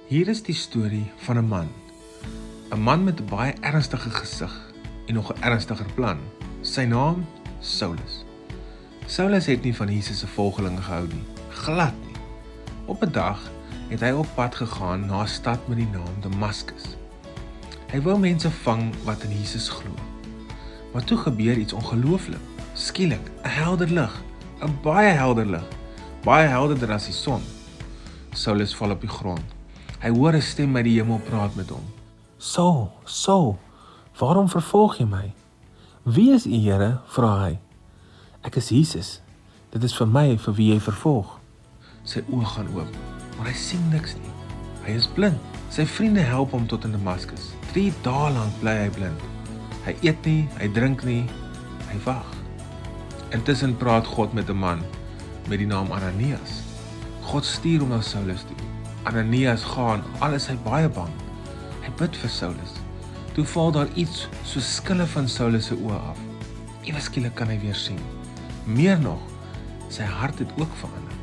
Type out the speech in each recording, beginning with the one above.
Hier is die storie van 'n man. 'n Man met 'n baie ernstige gesig en nog 'n ernstiger plan. Sy naam, Saulus. Saulus het nie van Jesus se volgelinge gehou nie, glad nie. Op 'n dag het hy op pad gegaan na 'n stad met die naam Damaskus. Hy wou mense vang wat in Jesus glo. Maar toe gebeur iets ongelooflik. Skielik, 'n helder lig, 'n baie helder lig, baie helderder as die son. Saulus val op die grond. Hy hoor 'n stem uit die hemel praat met hom. Saul, Saul, waarom vervolg jy my? Wie is u, Here? Vra hy. Ek is Jesus. Dit is vir my vir wie jy vervolg. Sy oë gaan oop, maar hy sien niks nie. Hy is blind. Sy vriende help hom tot in Damaskus. 3 dae lank bly hy blind. Hy eet nie, hy drink nie, hy wag. Intussen praat God met 'n man met die naam Ananias. God stuur hom na Saulus toe. Ananias gaan, al is hy baie bang. Hy bid vir Saulus. Toe val daar iets so skille van Saulus se oë af. Ewe skielik kan hy weer sien. Meer nog, sy hart het ook verander.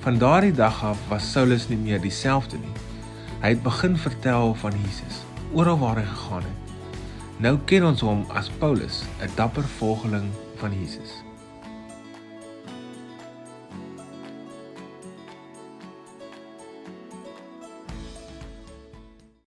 Van daardie dag af was Saulus nie meer dieselfde nie. Hy het begin vertel van Jesus, oral waar hy gegaan het. Nou ken ons hom as Paulus, 'n dapper volgeling van Jesus.